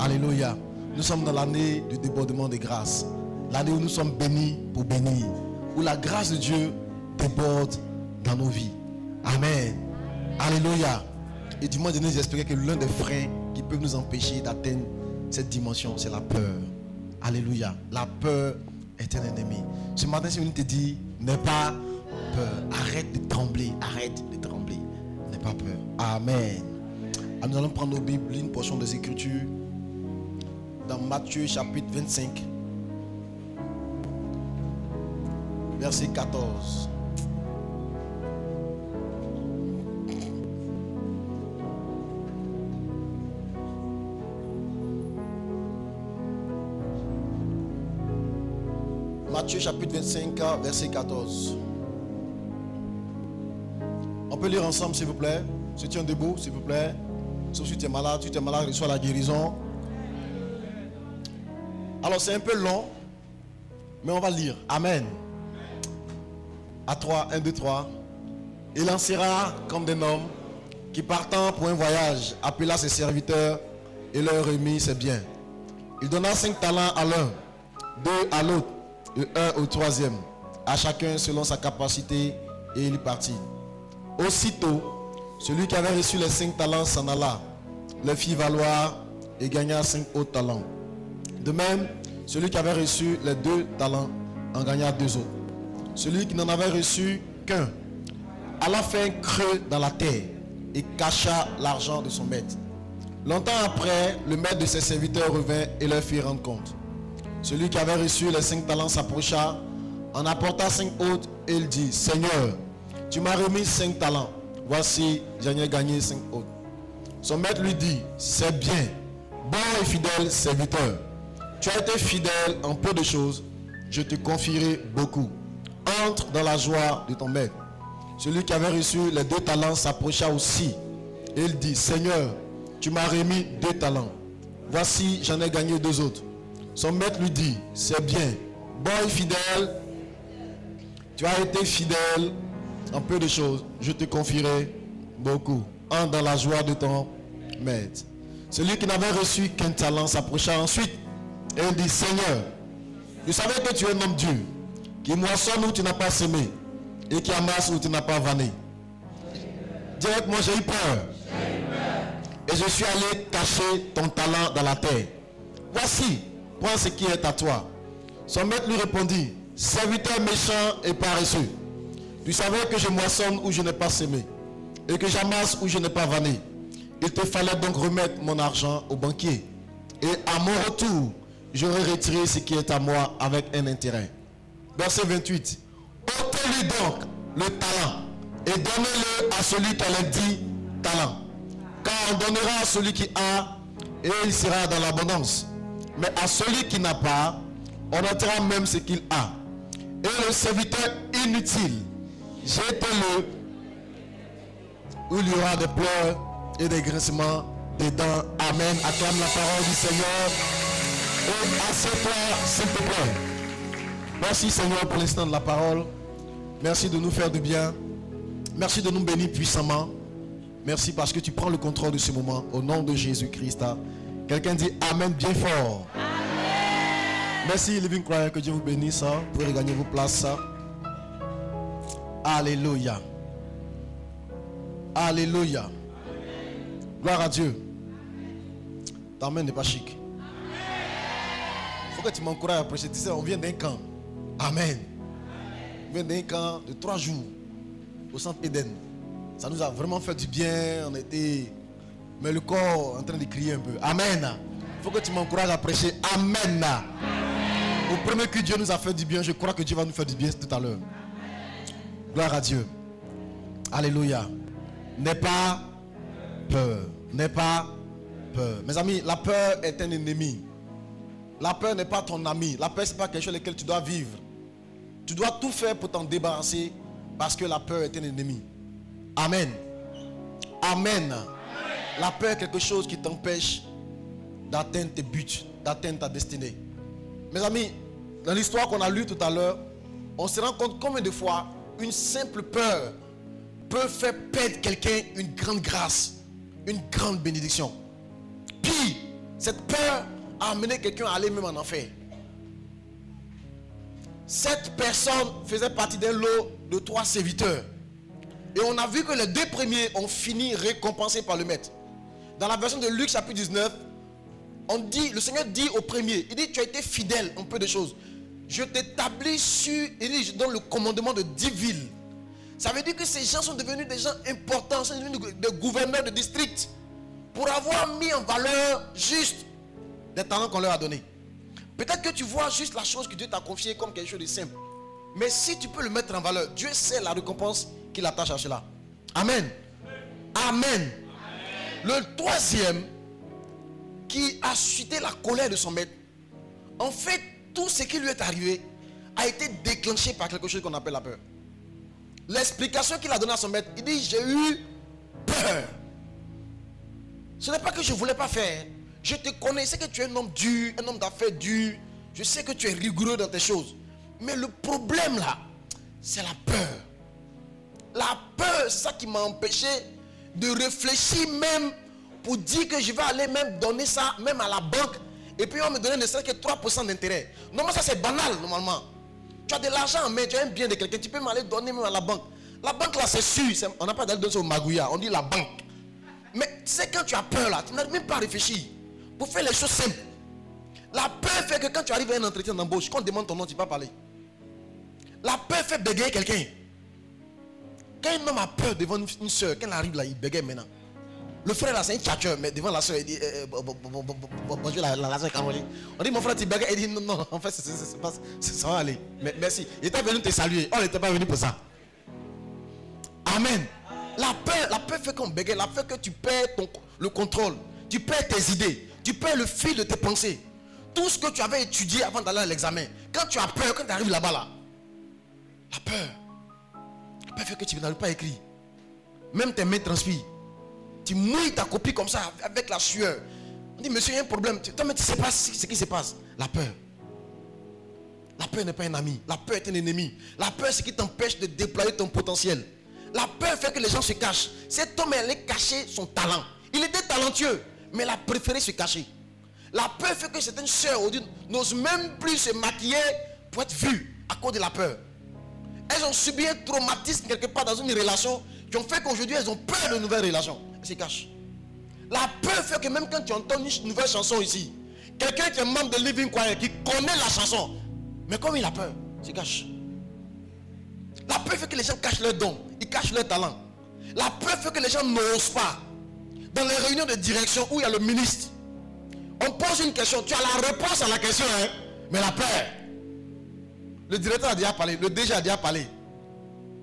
Alléluia. Nous sommes dans l'année du débordement des grâces. L'année où nous sommes bénis pour bénir. Où la grâce de Dieu déborde dans nos vies. Amen. Alléluia. Et dimanche dernier, j'expliquais que l'un des freins qui peuvent nous empêcher d'atteindre cette dimension, c'est la peur. Alléluia. La peur est un ennemi. Ce matin, si on te dit, n'aie pas peur. Arrête de trembler. Arrête de trembler. N'aie pas peur. Amen. Alors, nous allons prendre nos Bibles, une portion des Écritures dans Matthieu chapitre 25, verset 14. Matthieu chapitre 25, verset 14. On peut lire ensemble s'il vous plaît. Si tu es debout, s'il vous plaît. Sauf si tu es malade, reçois la guérison. Alors c'est un peu long, mais on va lire. Amen. À 3, 1, 2, 3. Il lancera comme des hommes qui partant pour un voyage appela ses serviteurs et leur remit ses biens. Il donna 5 talents à l'un, 2 à l'autre et 1 au troisième, à chacun selon sa capacité, et il partit. Aussitôt, celui qui avait reçu les 5 talents s'en alla, les fit valoir et gagna 5 autres talents. De même, celui qui avait reçu les 2 talents en gagna 2 autres. Celui qui n'en avait reçu qu'un alla faire un creux dans la terre et cacha l'argent de son maître. Longtemps après, le maître de ses serviteurs revint et leur fit rendre compte. Celui qui avait reçu les 5 talents s'approcha, en apporta 5 autres et il dit, Seigneur, tu m'as remis 5 talents. Voici, j'en ai gagné 5 autres. Son maître lui dit, c'est bien, bon et fidèle serviteur. Tu as été fidèle en peu de choses, je te confierai beaucoup. Entre dans la joie de ton maître. Celui qui avait reçu les 2 talents s'approcha aussi. Et il dit, Seigneur, tu m'as remis 2 talents. Voici, j'en ai gagné 2 autres. Son maître lui dit, c'est bien, bon et fidèle. Tu as été fidèle en peu de choses, je te confierai beaucoup. Entre dans la joie de ton maître. Celui qui n'avait reçu qu'un talent s'approcha ensuite et il dit, Seigneur, je savais que tu es un homme dur, qui moissonne où tu n'as pas semé et qui amasse où tu n'as pas vanné. Directement, j'ai eu peur. Et je suis allé cacher ton talent dans la terre. Voici, prends ce qui est à toi. Son maître lui répondit, serviteur méchant et paresseux. Tu savais que je moissonne où je n'ai pas semé et que j'amasse où je n'ai pas vanné. Il te fallait donc remettre mon argent au banquier. Et à mon retour, j'aurai retiré ce qui est à moi avec un intérêt. Verset 28. Ôtez-lui donc le talent et donnez-le à celui qui a les 10 talents. Car on donnera à celui qui a et il sera dans l'abondance. Mais à celui qui n'a pas, on ôtera même ce qu'il a. Et le serviteur inutile, jetez-le où il y aura des pleurs et des grincements des dents. Amen. Acclame la parole du Seigneur. Et assieds-toi, s'il te plaît. Merci Seigneur pour l'instant de la parole. Merci de nous faire du bien. Merci de nous bénir puissamment. Merci parce que tu prends le contrôle de ce moment. Au nom de Jésus-Christ. Quelqu'un dit Amen bien fort. Amen. Merci Living Choir, que Dieu vous bénisse. Vous pouvez regagner vos places. Alléluia. Alléluia. Amen. Gloire à Dieu. Ta main n'est pas chic. Il faut que tu m'encourages à prêcher. Tu sais, on vient d'un camp. Amen. On vient d'un camp de 3 jours au centre Eden. Ça nous a vraiment fait du bien. On était... Mais le corps est en train de crier un peu. Amen. Il faut que tu m'encourages à prêcher. Amen. Au premier que Dieu nous a fait du bien, je crois que Dieu va nous faire du bien tout à l'heure. Gloire à Dieu. Alléluia. N'aie pas peur. N'aie pas peur. Mes amis, la peur est un ennemi. La peur n'est pas ton ami. La peur, ce n'est pas quelque chose avec lequel tu dois vivre. Tu dois tout faire pour t'en débarrasser parce que la peur est un ennemi. Amen. Amen. La peur est quelque chose qui t'empêche d'atteindre tes buts, d'atteindre ta destinée. Mes amis, dans l'histoire qu'on a lue tout à l'heure, on se rend compte combien de fois une simple peur peut faire perdre quelqu'un une grande grâce, une grande bénédiction. Puis, Cette peur a amené quelqu'un à aller même en enfer. Cette personne faisait partie d'un lot de 3 serviteurs. Et on a vu que les 2 premiers ont fini récompensés par le maître. Dans la version de Luc chapitre 19, on dit, le Seigneur dit au premier, il dit, tu as été fidèle en peu de choses. Je t'établis sur, il dit, je donne le commandement de 10 villes. Ça veut dire que ces gens sont devenus des gens importants, sont devenus des gouverneurs de district pour avoir mis en valeur juste des talents qu'on leur a donnés. Peut-être que tu vois juste la chose que Dieu t'a confiée comme quelque chose de simple. Mais si tu peux le mettre en valeur, Dieu sait la récompense qu'il attache à cela. Amen. Amen. Le 3e qui a suscité la colère de son maître, en fait, tout ce qui lui est arrivé a été déclenché par quelque chose qu'on appelle la peur. L'explication qu'il a donnée à son maître, il dit, j'ai eu peur. Ce n'est pas que je ne voulais pas faire. Je te connais, je sais que tu es un homme dur, un homme d'affaires dur. Je sais que tu es rigoureux dans tes choses. Mais le problème là, c'est la peur. La peur, c'est ça qui m'a empêché de réfléchir même pour dire que je vais aller même donner ça même à la banque. Et puis on va me donner ne serait que 3% d'intérêt. Normalement ça c'est banal normalement. Tu as de l'argent mais tu as un bien de quelqu'un, tu peux m'aller donner même à la banque. La banque là c'est sûr, on n'a pas d'aller donner au Magouya, on dit la banque. Mais tu sais quand tu as peur là, tu n'arrives même pas à réfléchir. Pour faire les choses simples. La peur fait que quand tu arrives à un entretien d'embauche, quand on demande ton nom, tu ne peux pas parler. La peur fait bégayer quelqu'un. Quand un homme a peur devant une soeur, quand elle arrive là, il bégaye maintenant. Le frère là, c'est un tchatcheur, mais devant la soeur, il dit bonjour la soeur Caroline. On dit mon frère, tu bégayes. Il dit non, en fait, ça va aller. Mais, merci. Il était venu te saluer. On n'était pas venu pour ça. Amen. La peur fait qu'on bégaye. La peur fait que tu perds le contrôle. Tu perds tes idées. Tu perds le fil de tes pensées. Tout ce que tu avais étudié avant d'aller à l'examen. Quand tu as peur, quand tu arrives là-bas là. La peur fait que tu n'arrives pas à écrire. Même tes mains transpirent. Tu mouilles ta copie comme ça avec la sueur. On dit monsieur il y a un problème. Toi mais tu ne sais pas ce qui se passe. La peur. La peur n'est pas un ami. La peur est un ennemi. La peur c'est qui t'empêche de déployer ton potentiel. La peur fait que les gens se cachent. Cet homme allait cacher son talent. Il était talentueux. Mais elle a préféré se cacher. La peur fait que certaines sœurs n'osent même plus se maquiller pour être vues à cause de la peur. Elles ont subi un traumatisme quelque part dans une relation qui ont fait qu'aujourd'hui elles ont peur de nouvelles relations. Elles se cachent. La peur fait que même quand tu entends une nouvelle chanson ici, quelqu'un qui est membre de Living Choir, qui connaît la chanson, mais comme il a peur, il se cache. La peur fait que les gens cachent leurs dons, ils cachent leurs talents. La peur fait que les gens n'osent pas. Dans les réunions de direction où il y a le ministre, on pose une question, tu as la réponse à la question, hein? Mais la peur. Le directeur a déjà parlé, le DG a déjà parlé.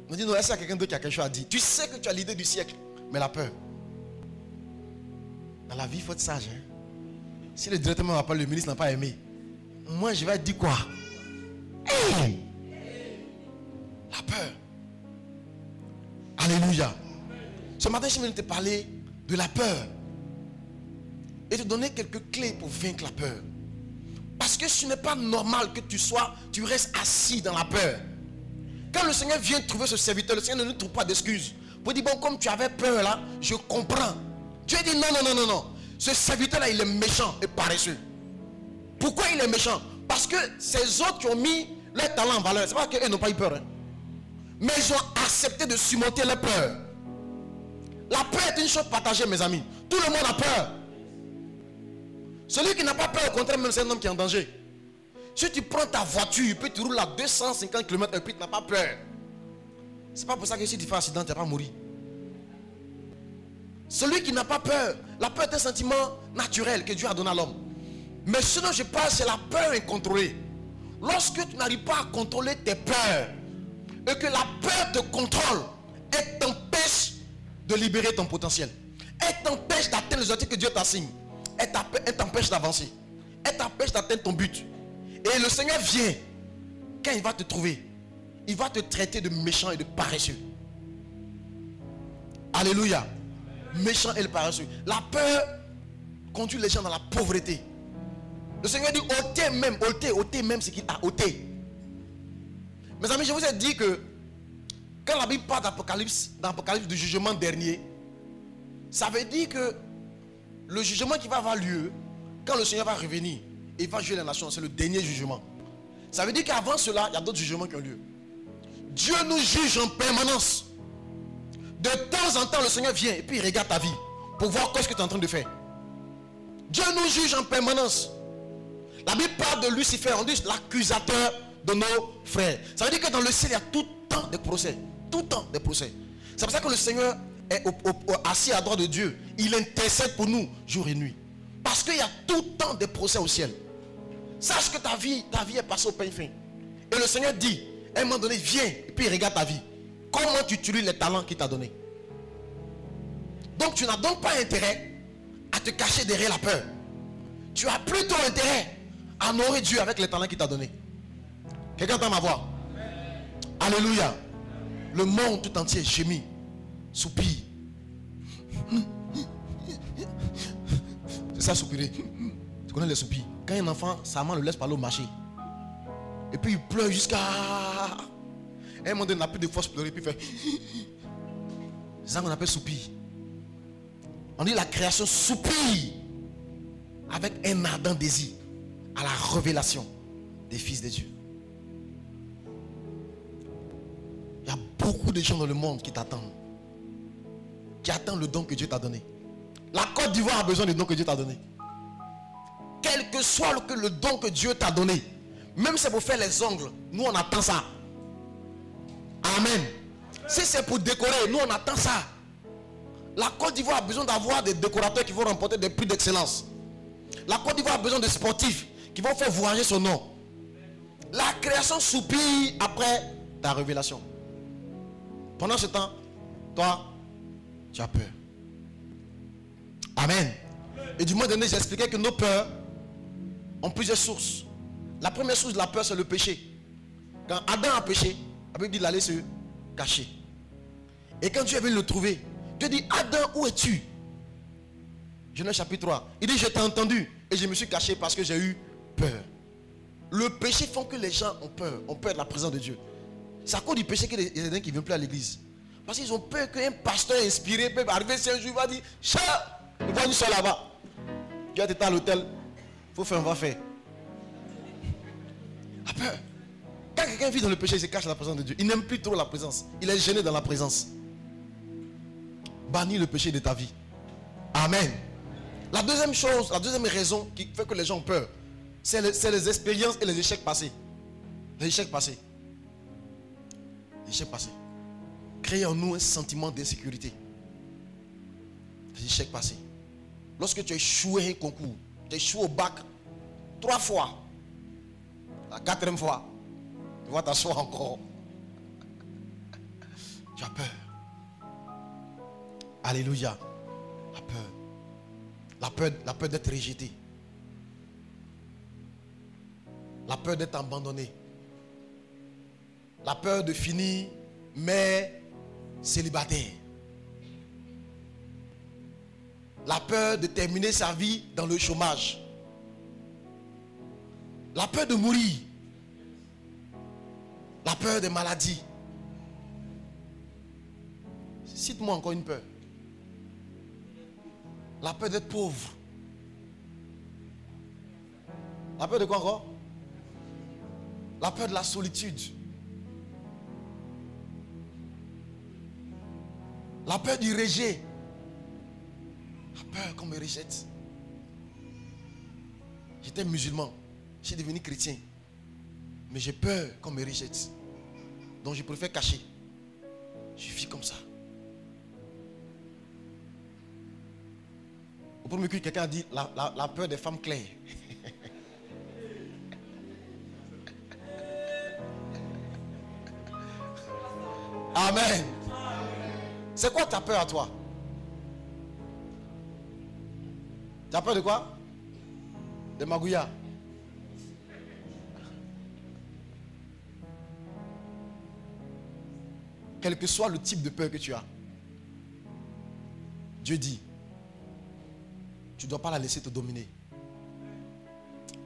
On dit non, est-ce qu'il y a quelqu'un d'autre qui a quelque chose à dire? Tu sais que tu as l'idée du siècle, mais la peur. Dans la vie, il faut être sage. Hein? Si le directeur ne m'a pas, le ministre n'a pas aimé, moi je vais dire quoi? Hey! La peur. Alléluia. Ce matin, je suis venu te parler de la peur et te donner quelques clés pour vaincre la peur. Parce que ce n'est pas normal que tu restes assis dans la peur. Quand le Seigneur vient trouver ce serviteur, le Seigneur ne nous trouve pas d'excuses. Pour dire, bon, comme tu avais peur là, je comprends. Dieu dit, non. Ce serviteur là, il est méchant et paresseux. Pourquoi il est méchant? Parce que ces autres qui ont mis leur talent en valeur, c'est pas qu'eux n'ont pas eu peur. Hein. Mais ils ont accepté de surmonter leur peur. La peur est une chose partagée, mes amis. Tout le monde a peur. Celui qui n'a pas peur, au contraire, même c'est un homme qui est en danger. Si tu prends ta voiture, puis tu roules à 250 km et puis tu n'as pas peur. C'est pas pour ça que si tu fais un accident, tu n'as pas mourir. Celui qui n'a pas peur, la peur est un sentiment naturel que Dieu a donné à l'homme. Mais ce dont je parle, c'est la peur incontrôlée. Lorsque tu n'arrives pas à contrôler tes peurs, et que la peur te contrôle, elle t'empêche de libérer ton potentiel. Elle t'empêche d'atteindre les objectifs que Dieu t'assigne. Elle t'empêche d'avancer. Elle t'empêche d'atteindre ton but. Et le Seigneur vient. Quand il va te trouver, il va te traiter de méchant et de paresseux. Alléluia. Méchant et paresseux. La peur conduit les gens dans la pauvreté. Le Seigneur dit ôtez même ce qu'il a ôté. Mes amis, je vous ai dit que quand la Bible parle d'Apocalypse, dans l'Apocalypse du jugement dernier, ça veut dire que le jugement qui va avoir lieu quand le Seigneur va revenir, il va juger les nations. C'est le dernier jugement. Ça veut dire qu'avant cela, il y a d'autres jugements qui ont lieu. Dieu nous juge en permanence. De temps en temps, le Seigneur vient et puis il regarde ta vie pour voir ce que tu es en train de faire. Dieu nous juge en permanence. La Bible parle de Lucifer, on dit l'accusateur de nos frères. Ça veut dire que dans le ciel, il y a tout le temps des procès. Tout le temps des procès. C'est pour ça que le Seigneur est assis à droite de Dieu. Il intercède pour nous jour et nuit. Parce qu'il y a tout le temps des procès au ciel. Sache que ta vie est passée au pain fin. Et le Seigneur dit, à un moment donné, viens et puis regarde ta vie. Comment tu utilises les talents qu'il t'a donnés. Donc tu n'as donc pas intérêt à te cacher derrière la peur. Tu as plutôt intérêt à honorer Dieu avec les talents qu'il t'a donnés. Quelqu'un entend ma voix? Alléluia. Le monde tout entier gémit, soupire. C'est ça soupirer. Tu connais les soupirs? Quand un enfant, sa maman le laisse parler au marché. Et puis il pleure jusqu'à... un moment donné, il n'a plus de force pleurer. Puis il fait... C'est ça qu'on appelle soupir. On dit la création soupire avec un ardent désir à la révélation des fils de Dieu. Il y a beaucoup de gens dans le monde qui t'attendent. Qui attendent le don que Dieu t'a donné. La Côte d'Ivoire a besoin du don que Dieu t'a donné. Quel que soit le don que Dieu t'a donné, même si c'est pour faire les ongles, nous on attend ça. Amen. Si c'est pour décorer, nous on attend ça. La Côte d'Ivoire a besoin d'avoir des décorateurs qui vont remporter des prix d'excellence. La Côte d'Ivoire a besoin de sportifs qui vont faire voyager son nom. La création soupire après ta révélation. Pendant ce temps, toi, tu as peur. Amen. Et du mois dernier, j'ai expliqué que nos peurs ont plusieurs sources. La première source de la peur, c'est le péché. Quand Adam a péché, la Bible dit d'aller se cacher. Et quand Dieu est venu le trouver, Dieu dit, Adam, où es-tu? Genèse chapitre 3. Il dit, je t'ai entendu et je me suis caché parce que j'ai eu peur. Le péché fait que les gens ont peur de la présence de Dieu. C'est à cause du péché qu'il y a des gens qui ne viennent plus à l'église. Parce qu'ils ont peur qu'un pasteur inspiré peut arriver si un jour il va dire, chat, il va nous seul là-bas. Tu vas être à l'hôtel, il faut faire, on va faire. La peur. Quand quelqu'un vit dans le péché, il se cache la présence de Dieu. Il n'aime plus trop la présence. Il est gêné dans la présence. Bannis le péché de ta vie. Amen. La deuxième chose, la deuxième raison qui fait que les gens ont peur, c'est les expériences et les échecs passés. Les échecs passés. Les échecs passés. Créer en nous un sentiment d'insécurité. Les échecs passés. Lorsque tu as échoué un concours, tu as échoué au bac 3 fois. La 4e fois, tu vas t'asseoir encore. Tu as peur. Alléluia. La peur. La peur d'être rejeté. La peur d'être abandonné. La peur de finir, mais célibataire. La peur de terminer sa vie dans le chômage. La peur de mourir. La peur des maladies. Cite-moi encore une peur. La peur d'être pauvre. La peur de quoi encore? La peur de la solitude. La peur du rejet. La peur qu'on me rejette. J'étais musulman. Je suis devenu chrétien. Mais j'ai peur qu'on me rejette. Donc je préfère cacher. Je vis comme ça. Au premier coup, quelqu'un a dit la peur des femmes claires. Amen. C'est quoi ta peur à toi? Tu as peur de quoi? De magouillas. Quel que soit le type de peur que tu as, Dieu dit, tu ne dois pas la laisser te dominer.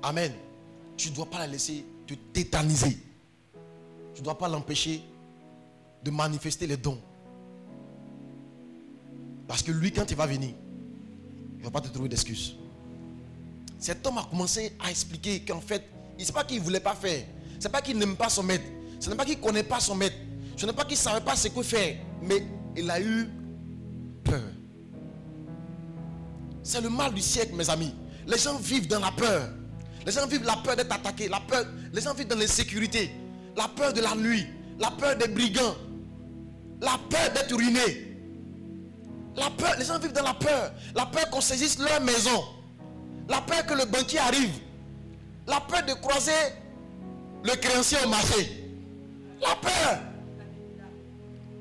Amen. Tu ne dois pas la laisser te tétaniser. Tu ne dois pas l'empêcher de manifester les dons. Parce que lui, quand il va venir, il ne va pas te trouver d'excuses. cet homme a commencé à expliquer qu'en fait, ce n'est pas qu'il ne voulait pas faire. Ce n'est pas qu'il n'aime pas son maître. Ce n'est pas qu'il ne connaît pas son maître. Ce n'est pas qu'il ne savait pas ce qu'il faire. Mais il a eu peur. C'est le mal du siècle, mes amis. Les gens vivent dans la peur. Les gens vivent la peur d'être attaqués. La peur, les gens vivent dans l'insécurité. La peur de la nuit. La peur des brigands. La peur d'être ruinés. La peur, les gens vivent dans la peur. La peur qu'on saisisse leur maison. La peur que le banquier arrive. La peur de croiser le créancier au marché. La peur.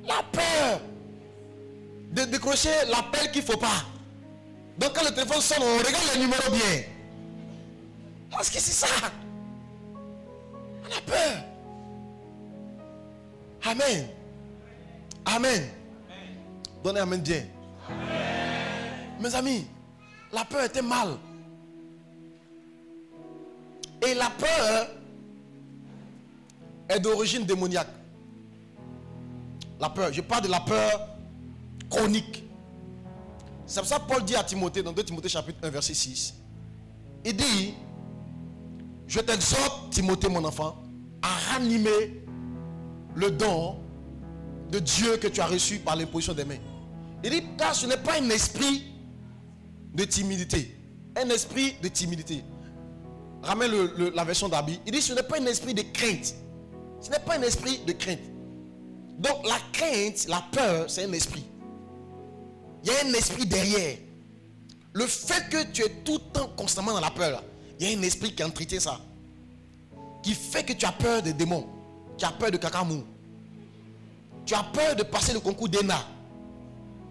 La peur de décrocher l'appel qu'il ne faut pas. Donc quand le téléphone sonne, on regarde le numéro bien. Parce que c'est ça. On a peur. Amen. Amen. Donnez amen bien. Mes amis, la peur était mal. Et la peur est d'origine démoniaque. La peur, je parle de la peur chronique. C'est pour ça que Paul dit à Timothée, dans 2 Timothée chapitre 1 verset 6, il dit, je t'exhorte Timothée mon enfant, à ranimer le don de Dieu que tu as reçu par l'imposition des mains. Il dit, car ce n'est pas un esprit de timidité. Un esprit de timidité. Ramène la version d'Abi. Il dit, ce n'est pas un esprit de crainte. Ce n'est pas un esprit de crainte. Donc la crainte, la peur, c'est un esprit. Il y a un esprit derrière. Le fait que tu es tout le temps constamment dans la peur, là, il y a un esprit qui entretient ça. Qui fait que tu as peur des démons. Tu as peur de Kakamou. Tu as peur de passer le concours d'ENA.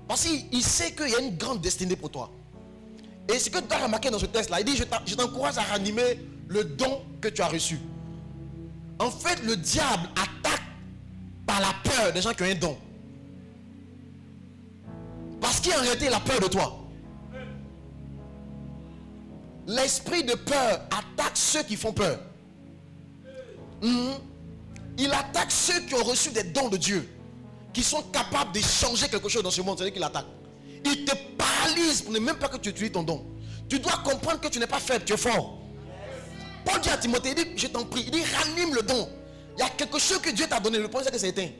Parce qu'il sait qu'il y a une grande destinée pour toi. Et ce que tu as remarqué dans ce texte-là, il dit, je t'encourage à ranimer le don que tu as reçu. En fait, le diable attaque par la peur des gens qui ont un don. Parce qu'en réalité, il a peur de toi. L'esprit de peur attaque ceux qui font peur. Il attaque ceux qui ont reçu des dons de Dieu, qui sont capables de changer quelque chose dans ce monde. C'est-à-dire qu'il attaque. Il te paralyse pour ne même pas que tu utilises ton don. Tu dois comprendre que tu n'es pas faible, tu es fort. Paul dit à Timothée, il dit, je t'en prie, il dit, ranime le don. Il y a quelque chose que Dieu t'a donné. Le problème, c'est que c'est éteint.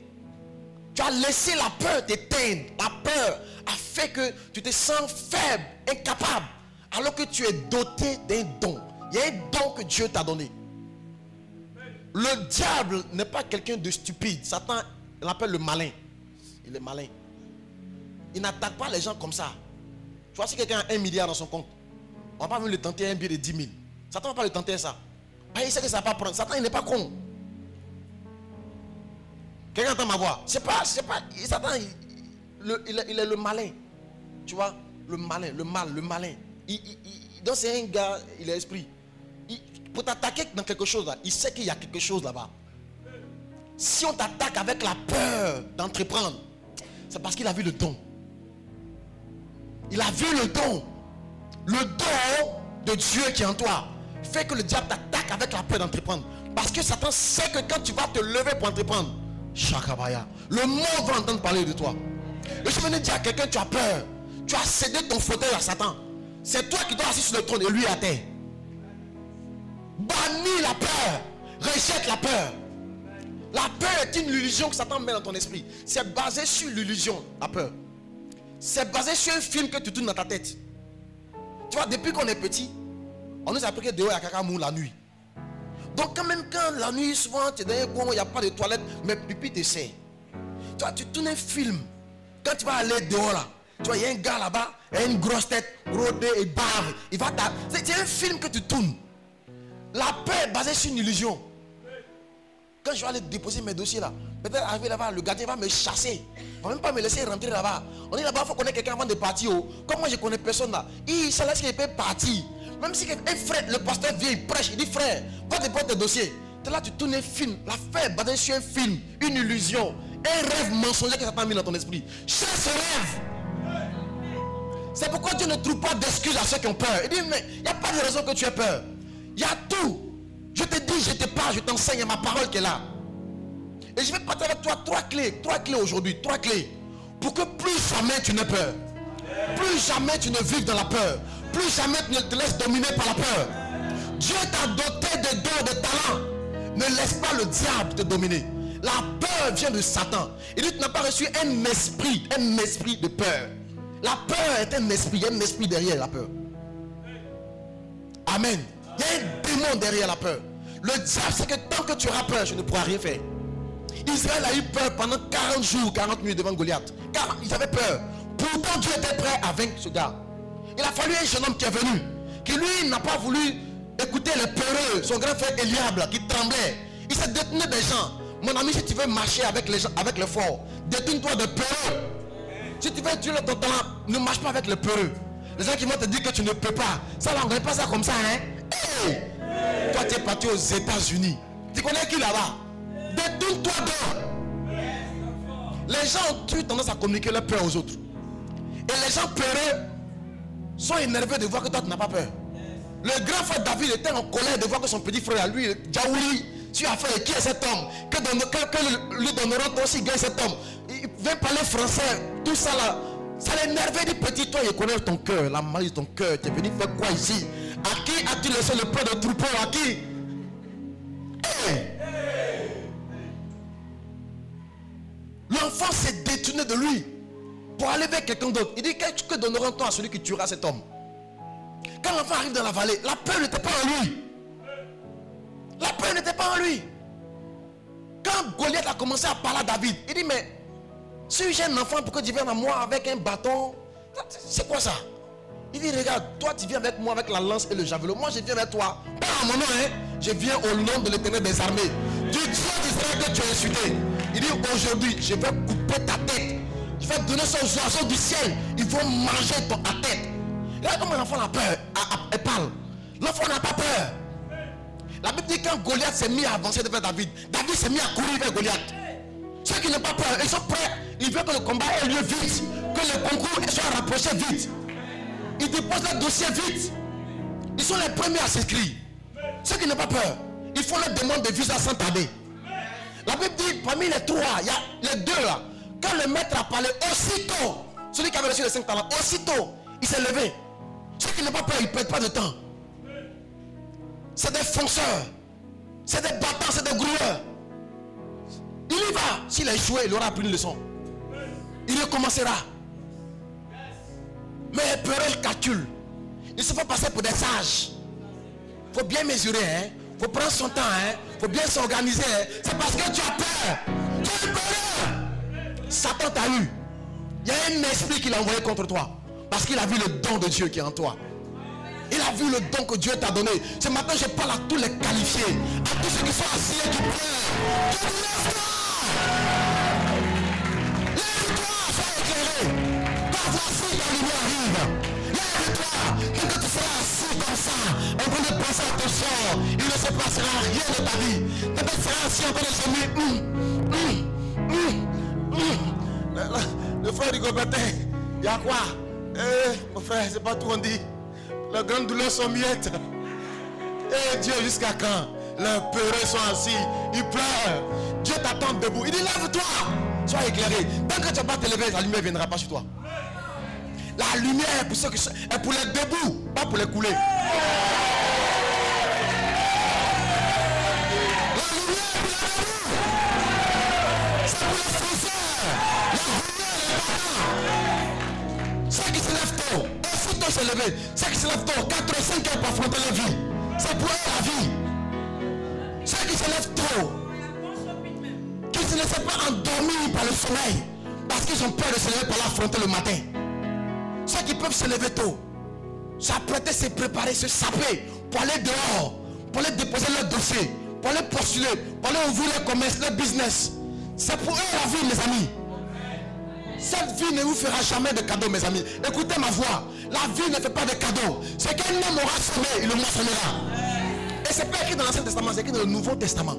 Tu as laissé la peur t'éteindre. La peur a fait que tu te sens faible, incapable, alors que tu es doté d'un don. Il y a un don que Dieu t'a donné. Le diable n'est pas quelqu'un de stupide. Satan, il l'appelle le malin. Il est malin. Il n'attaque pas les gens comme ça. Tu vois, si quelqu'un a 1 milliard dans son compte, on ne va pas même le tenter un billet de 10 000. Satan ne va pas le tenter ça. Ah, il sait que ça ne va pas prendre. Satan, il n'est pas con. Quelqu'un entend ma voix? C'est pas. Satan, il est le malin. Tu vois, le malin, le malin. Donc c'est un gars, il a esprit. Pour t'attaquer dans quelque chose là, il sait qu'il y a quelque chose là-bas. Si on t'attaque avec la peur d'entreprendre, c'est parce qu'il a vu le don. Il a vu le don. Le don de Dieu qui est en toi fait que le diable t'attaque avec la peur d'entreprendre. Parce que Satan sait que quand tu vas te lever pour entreprendre, Shakabaya, le monde va entendre parler de toi. Et je venais dire à quelqu'un, tu as peur. Tu as cédé ton fauteuil à Satan. C'est toi qui dois assis sur le trône et lui à terre. Bannis la peur. Rejette la peur. La peur est une illusion que Satan met dans ton esprit. C'est basé sur l'illusion, la peur. C'est basé sur un film que tu tournes dans ta tête. Tu vois, depuis qu'on est petit, on nous a appris que dehors il y a Kakamou la nuit. Donc quand même quand la nuit, souvent tu es dans un coin où il n'y a pas de toilette, mais pipi te sert. Tu vois, tu tournes un film. Quand tu vas aller dehors là, tu vois, il y a un gars là-bas, il a une grosse tête, rodée et bave. Il va c'est un film que tu tournes. La peur est basée sur une illusion. Quand je vais aller déposer mes dossiers là, peut-être arriver là-bas, le gardien va me chasser. Il ne va même pas me laisser rentrer là-bas. On est là-bas, il faut connaître quelqu'un avant de partir. Comme moi je ne connais personne là. Il se laisse qu'il peut partir. Même si un frère, le pasteur vient, il prêche, il dit frère, va déposer tes dossiers. Tu es là, tu tournes un film. La peur est basée sur un film, une illusion, un rêve mensonger que Satan a mis dans ton esprit. Chasse ce rêve. C'est pourquoi Dieu ne trouve pas d'excuses à ceux qui ont peur. Il dit, mais il n'y a pas de raison que tu aies peur. Il y a tout. Je te dis, je te parle, je t'enseigne, il y a ma parole qui est là. Et je vais partager avec toi 3 clés aujourd'hui, 3 clés. Pour que plus jamais tu n'aies peur. Plus jamais tu ne vives dans la peur. Plus jamais tu ne te laisses dominer par la peur. Dieu t'a doté de dons, de talents. Ne laisse pas le diable te dominer. La peur vient de Satan. Il dit, tu n'as pas reçu un esprit de peur. La peur est un esprit, il y a un esprit derrière la peur. Amen. Il y a un démon derrière la peur. Le diable, c'est que tant que tu auras peur, je ne pourrai rien faire. Israël a eu peur pendant 40 jours, 40 nuits devant Goliath. Car ils avaient peur. Pourtant, Dieu était prêt à vaincre ce gars. Il a fallu un jeune homme qui est venu, qui lui n'a pas voulu écouter les peureux, son grand frère Eliab qui tremblait. Il s'est détenu des gens. Mon ami, si tu veux marcher avec les gens, avec le fort, détourne-toi de peureux. Si tu veux tuer ton talent, ne marche pas avec le peureux. Les gens qui vont te dire que tu ne peux pas. Ça, là, on ne fait pas ça comme ça, hein. Hey! Toi, tu es parti aux États-Unis. Tu connais qui là-bas? Détourne-toi d'eux. Les gens ont eu tendance à communiquer leur peur aux autres. Et les gens peureux sont énervés de voir que toi, tu n'as pas peur. Le grand frère David était en colère de voir que son petit frère, lui, Jaouli, tu as fait, qui est cet homme? Que lui donneront toi aussi, gagne cet homme. Il vient parler français, tout ça là. Ça l'énervait du petit, toi, il connaît ton cœur, la magie de ton cœur. Tu es venu faire quoi ici? À qui as-tu laissé le peu de troupeau? À qui? Hey! L'enfant s'est détourné de lui pour aller vers quelqu'un d'autre. Il dit, que donneront-on à celui qui tuera cet homme? Quand l'enfant arrive dans la vallée, la peur n'était pas en lui. La peur n'était pas en lui. Quand Goliath a commencé à parler à David, il dit, mais si j'ai un enfant pour que tu viennes à moi avec un bâton, c'est quoi ça? Il dit, regarde, toi tu viens avec moi avec la lance et le javelot. Moi je viens avec toi, pas à mon nom, hein. Je viens au nom de l'Éternel des armées, du Dieu d'Israël que tu as insulté. Il dit, aujourd'hui je vais couper ta tête. Je vais donner ça aux oiseaux du ciel. Ils vont manger ta tête. Regarde comment l'enfant a peur. Elle parle. L'enfant n'a pas peur. La Bible dit quand Goliath s'est mis à avancer devant David, David s'est mis à courir vers Goliath. Ceux qui n'ont pas peur, ils sont prêts. Ils veulent que le combat ait lieu vite. Que le concours soit rapproché vite. Ils déposent leur dossier vite. Ils sont les premiers à s'inscrire. Ceux qui n'ont pas peur, ils font leur demande de visa sans tarder. La Bible dit, parmi les trois, il y a les deux là. Quand le maître a parlé, aussitôt, celui qui avait reçu les 5 talents, aussitôt, il s'est levé. Ceux qui n'ont pas peur, ils ne perdent pas de temps. C'est des fonceurs. C'est des battants, c'est des grouilleurs. Il y va. S'il a échoué, il aura appris une leçon. Il recommencera. Mais les peureux calculent. Il se fait passer pour des sages. Il faut bien mesurer. Il faut prendre son temps. Il faut bien s'organiser. C'est parce que tu as peur. Tu es peureux. Satan t'a eu. Il y a un esprit qu'il a envoyé contre toi. Parce qu'il a vu le don de Dieu qui est en toi. Il a vu le don que Dieu t'a donné. Ce matin, je parle à tous les qualifiés. À tous ceux qui sont assis et qui pleurent. Lève-toi, sois éclairé. Quand voici la lumière arrive. Lève-toi. Quand tu seras assis comme ça, en train de penser à ton sort, il ne se passera rien de ta vie. Quand tu seras assis en train de semer. Le frère du Gobetin, il y a quoi? Mon frère, c'est pas tout on dit. Les grandes douleurs sont miettes. Et Dieu, jusqu'à quand? Les peureux sont assis, ils pleurent. Dieu t'attend debout. Il dit, lève-toi, sois éclairé. Tant que tu n'as pas te lever, la lumière ne viendra pas sur toi. La lumière est pour ceux qui sont, est pour les debout, pas pour les couler. La lumière est pour les debout. C'est pour les fonceurs. La lumière est pour ceux qui se lèvent tôt. Aussitôt se lever. Ceux qui se lèvent tôt, 4 ou 5 heures pour affronter la vie. C'est pour eux la vie. Ceux qui se lèvent tôt, qui ne se laissent pas endormir par le sommeil, parce qu'ils ont peur de se lever pour l'affronter le matin. Ceux qui peuvent se lever tôt, s'apprêter, se préparer, se saper pour aller dehors, pour aller déposer leur dossier, pour aller postuler, pour aller ouvrir leur commerce, leur business. C'est pour eux la vie, mes amis. Cette vie ne vous fera jamais de cadeaux, mes amis. Écoutez ma voix. La vie ne fait pas de cadeaux. Ce qu'un homme aura semé, il le moissonnera. Et c'est pas écrit dans l'Ancien Testament, c'est écrit dans le Nouveau Testament.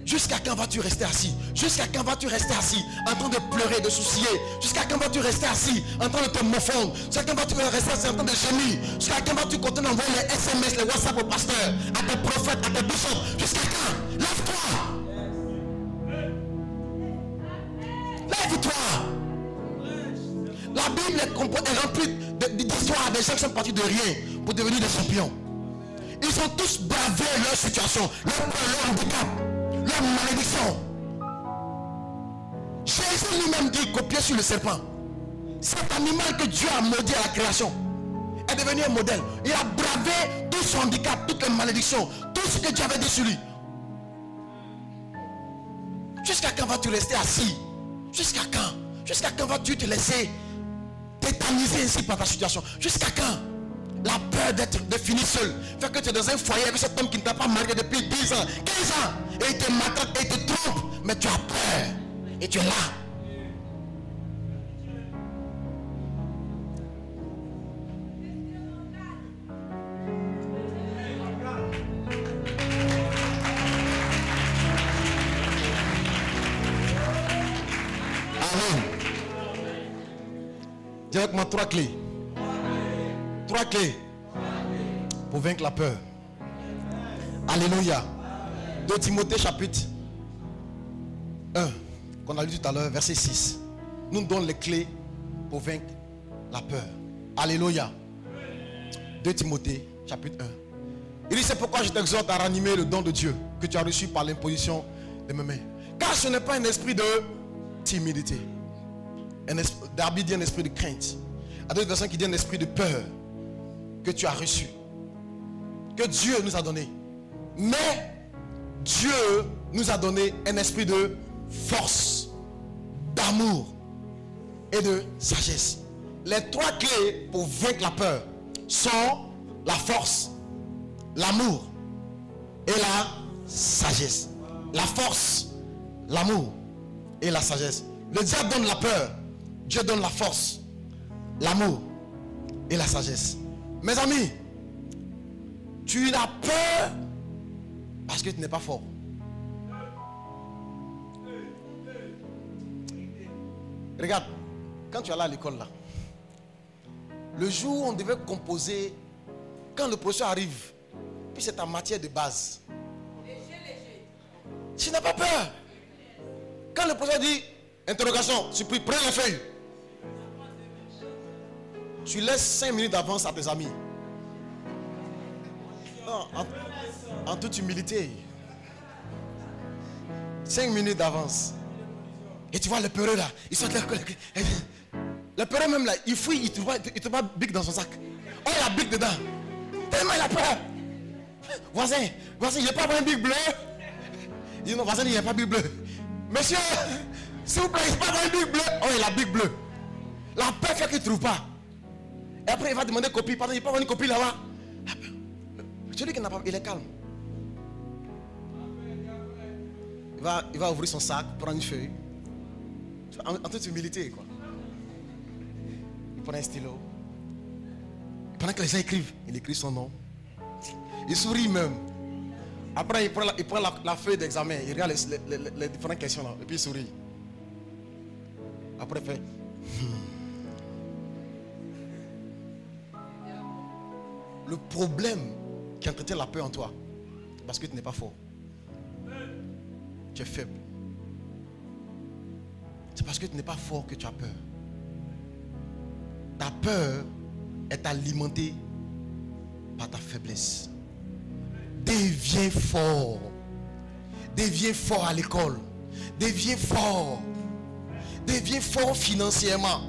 Jusqu'à quand vas-tu rester assis? Jusqu'à quand vas-tu rester assis en train de pleurer, de soucier? Jusqu'à quand vas-tu rester assis en train de te morfondre? Jusqu'à quand vas-tu rester assis en train de gémir? Jusqu'à quand vas-tu continuer d'envoyer les SMS, les WhatsApp au pasteur, à tes prophètes, à tes bishops? Jusqu'à quand? Lève-toi! Lève-toi! Bible est remplie d'histoires des gens qui sont partis de rien pour devenir des champions. Ils ont tous bravé leur situation, leur peur, leur handicap, leur malédiction. Jésus lui-même dit, copier sur le serpent. Cet animal que Dieu a maudit à la création est devenu un modèle. Il a bravé tout son handicap, toutes les malédictions, tout ce que Dieu avait dit sur lui. Jusqu'à quand vas-tu rester assis? Jusqu'à quand? Jusqu'à quand vas-tu te laisser tétaniser ainsi par ta situation? Jusqu'à quand? La peur de finir seul fait que tu es dans un foyer avec cet homme qui ne t'a pas marié depuis 10 ans, 15 ans, et il te maltraite et il te trompe, mais tu as peur et tu es là. Amen. Dis avec moi 3 clés. 3 clés pour vaincre la peur. Alléluia. 2 Timothée chapitre 1, qu'on a lu tout à l'heure, verset 6. Nous donne les clés pour vaincre la peur. Alléluia. 2 Timothée chapitre 1. Il dit, c'est pourquoi je t'exhorte à ranimer le don de Dieu que tu as reçu par l'imposition de mes mains. Car ce n'est pas un esprit de timidité. Darby dit un esprit de crainte. À d'autres personnes qui disent un esprit de peur que tu as reçu, que Dieu nous a donné. Mais Dieu nous a donné un esprit de force, d'amour et de sagesse. Les 3 clés pour vaincre la peur sont la force, l'amour et la sagesse. La force, l'amour et la sagesse. Le diable donne la peur, Dieu donne la force, l'amour et la sagesse. Mes amis, tu as peur parce que tu n'es pas fort. Regarde, quand tu es là à l'école là, le jour où on devait composer, quand le professeur arrive, puis c'est ta matière de base, tu n'as pas peur. Quand le professeur dit interrogation, surpris, prends la feuille. Tu laisses 5 minutes d'avance à tes amis. Non, en toute humilité. 5 minutes d'avance. Et tu vois le peureux là, il sort de l'école. Le peureux même là, il fouille, il trouve pas bic dans son sac. Oh, il a bic dedans. Tellement il a peur. Voisin, il n'y a pas un bic bleu. Il dit non, voisin, il n'y a pas bic bleu. Monsieur, s'il vous plaît, il n'y a pas un bic bleu. Oh, il a bic bleu. La peur fait qu'il ne trouve pas. Et après, il va demander copie. Pardon, il peut avoir une copie là-bas. Celui qui n'a pas, il est calme. Il va ouvrir son sac, prendre une feuille. En toute humilité, quoi. Il prend un stylo. Pendant que les gens écrivent, il écrit son nom. Il sourit même. Après, il prend la feuille d'examen. Il regarde les différentes questions là. Et puis il sourit. Après, il fait. Le problème qui entretient la peur en toi, parce que tu n'es pas fort. Tu es faible. C'est parce que tu n'es pas fort que tu as peur. Ta peur est alimentée par ta faiblesse. Deviens fort. Deviens fort à l'école. Deviens fort. Deviens fort financièrement.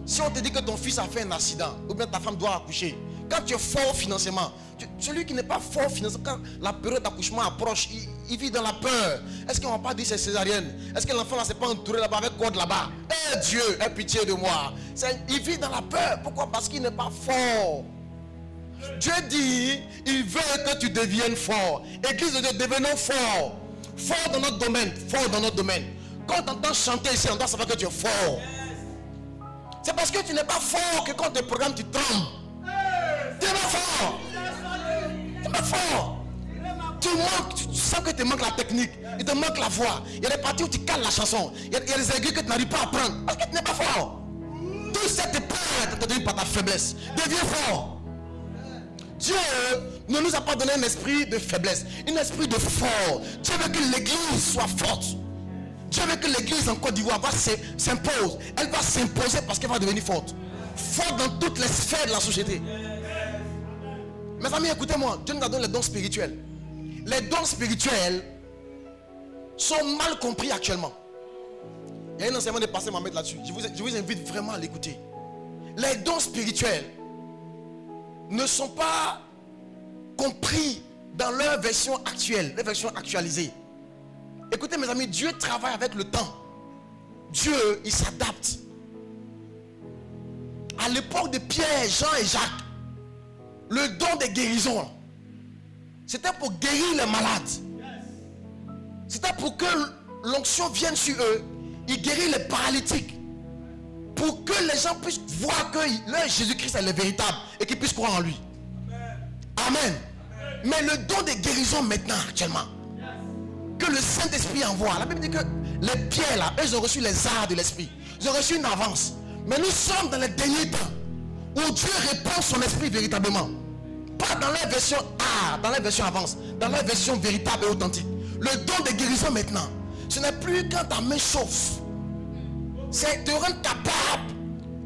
Si on te dit que ton fils a fait un accident, ou bien ta femme doit accoucher, quand tu es fort financièrement, celui qui n'est pas fort financièrement, quand la période d'accouchement approche, il vit dans la peur. Est-ce qu'on ne va pas dire c'est césarienne? Est-ce que l'enfant ne s'est pas entouré là-bas avec corde là-bas? Eh Dieu, aie pitié de moi. Il vit dans la peur. Pourquoi? Parce qu'il n'est pas fort. Dieu dit, il veut que tu deviennes fort. Église de Dieu, devenons fort. Fort dans notre domaine. Fort dans notre domaine. Quand on t'entend chanter ici, on doit savoir que tu es fort. C'est parce que tu n'es pas fort que quand tu programmes, tu trembles. Tu n'es pas fort. Tu n'es pas fort. Tu manques, tu sens que te manque la technique. Il te manque la voix. Il y a des parties où tu cales la chanson. Il y a des aigus que tu n'arrives pas à prendre. Parce que tu n'es pas fort. Tout cette peur est donné par ta faiblesse. Deviens fort. Dieu ne nous a pas donné un esprit de faiblesse. Un esprit de fort. Dieu veut que l'église soit forte. Dieu veut que l'église en Côte d'Ivoire s'impose. Elle va s'imposer parce qu'elle va devenir forte. Forte dans toutes les sphères de la société. Mes amis, écoutez-moi. Dieu nous a donné les dons spirituels. Les dons spirituels sont mal compris actuellement. Il y a un enseignement de pasteur qui m'a mettre là-dessus. Je vous invite vraiment à l'écouter. Les dons spirituels ne sont pas compris dans leur version actuelle, leur version actualisée. Écoutez mes amis, Dieu travaille avec le temps. Dieu, il s'adapte. À l'époque de Pierre, Jean et Jacques, le don des guérisons, c'était pour guérir les malades. C'était pour que l'onction vienne sur eux. Il guérit les paralytiques. Pour que les gens puissent voir que leur Jésus-Christ est le véritable et qu'ils puissent croire en lui. Amen. Mais le don des guérisons maintenant, actuellement, que le Saint-Esprit envoie. La Bible dit que les pierres là, eux, ils ont reçu les arts de l'Esprit. Ils ont reçu une avance. Mais nous sommes dans les derniers temps où Dieu répand son esprit véritablement. Pas dans la version art, dans la version avance, dans la version véritable et authentique. Le don de guérison maintenant, ce n'est plus quand ta main chauffe. C'est te rendre capable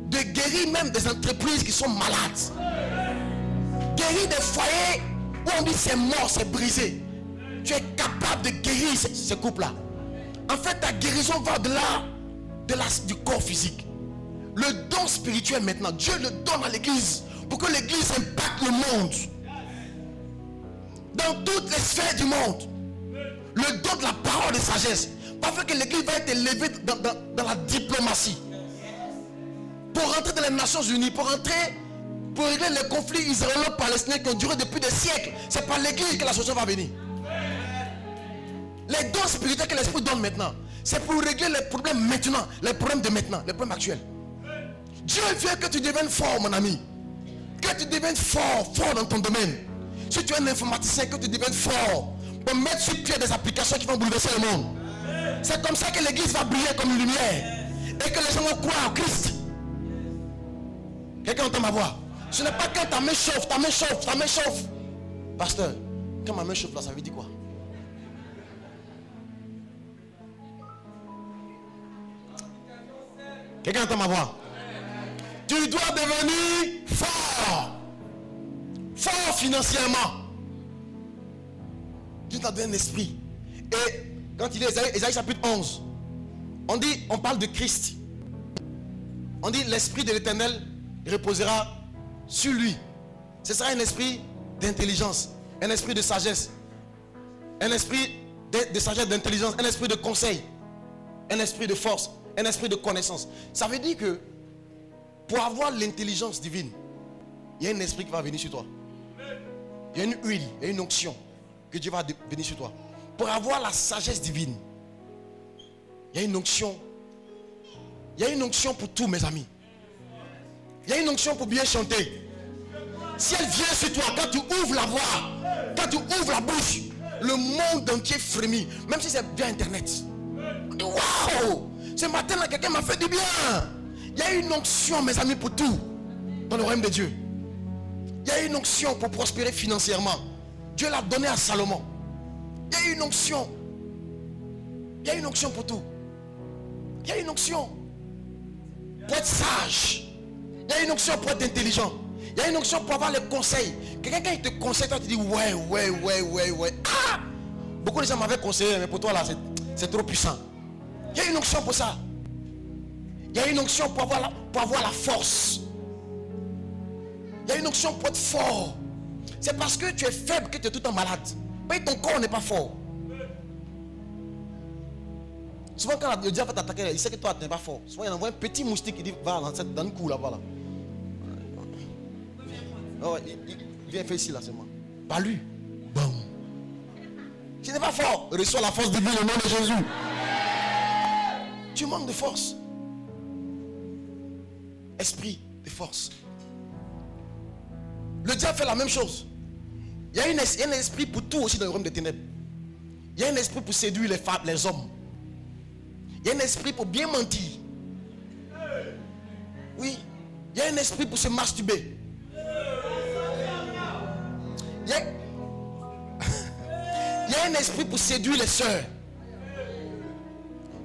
de guérir même des entreprises qui sont malades. Guérir des foyers où on dit c'est mort, c'est brisé. Tu es capable de guérir ce couple-là. En fait, ta guérison va au-delà du corps physique. Le don spirituel maintenant, Dieu le donne à l'église pour que l'église impacte le monde. Dans toutes les sphères du monde. Le don de la parole de sagesse. Parce que l'église va être élevée dans la diplomatie. Pour rentrer dans les Nations Unies, pour régler les conflits israélo-palestiniens qui ont duré depuis des siècles. C'est par l'église que la solution va venir. Les dons spirituels que l'Esprit donne maintenant, c'est pour régler les problèmes maintenant, les problèmes de maintenant, les problèmes actuels. Dieu veut que tu deviennes fort, mon ami. Que tu deviennes fort dans ton domaine. Si tu es un informaticien, que tu deviennes fort pour mettre sur pied des applications qui vont bouleverser le monde. C'est comme ça que l'église va briller comme une lumière et que les gens vont croire en Christ. Quelqu'un entend ma voix? Ce n'est pas quand ta main chauffe, ta main chauffe, ta main chauffe. Pasteur, quand ma main chauffe là, ça veut dire quoi? Quelqu'un entend ma voix? Tu dois devenir fort. Fort financièrement. Dieu t'a donné un esprit. Et quand il est Ésaïe chapitre 11, on parle de Christ. On dit l'esprit de l'Éternel reposera sur lui. Ce sera un esprit d'intelligence, un esprit de sagesse, un esprit de sagesse, d'intelligence, un esprit de conseil, un esprit de force, un esprit de connaissance. Ça veut dire que pour avoir l'intelligence divine, il y a un esprit qui va venir sur toi. Il y a une huile, il y a une onction que Dieu va venir sur toi. Pour avoir la sagesse divine, il y a une onction. Il y a une onction pour tout, mes amis. Il y a une onction pour bien chanter. Si elle vient sur toi, quand tu ouvres la voix, quand tu ouvres la bouche, le monde entier frémit. Même si c'est via internet. Waouh! Ce matin là, quelqu'un m'a fait du bien. Il y a une onction, mes amis, pour tout dans le royaume de Dieu. Il y a une onction pour prospérer financièrement. Dieu l'a donné à Salomon. Il y a une onction. Il y a une onction pour tout. Il y a une onction pour être sage. Il y a une onction pour être intelligent. Il y a une onction pour avoir les conseils. Quelqu'un quand il te conseille, toi tu dis ouais. Ah! Beaucoup de gens m'avaient conseillé, mais pour toi là, c'est trop puissant. Il y a une onction pour ça. Il y a une onction pour avoir la force. Il y a une onction pour être fort. C'est parce que tu es faible que tu es tout le temps malade. Mais ton corps n'est pas fort. Souvent quand le diable va t'attaquer, il sait que toi tu n'es pas fort. Souvent il envoie un petit moustique qui dit va dans le cou là-bas. Là. Oh, il vient faire ici là, c'est moi. Pas lui. Bon. Tu n'es pas fort. Reçois la force divine au nom de Jésus. Tu manques de force. Esprit de force. Le diable fait la même chose. Il y a un esprit pour tout aussi dans le royaume des ténèbres. Il y a un esprit pour séduire les femmes, les hommes. Il y a un esprit pour bien mentir. Oui. Il y a un esprit pour se masturber. Il y a un esprit pour séduire les sœurs.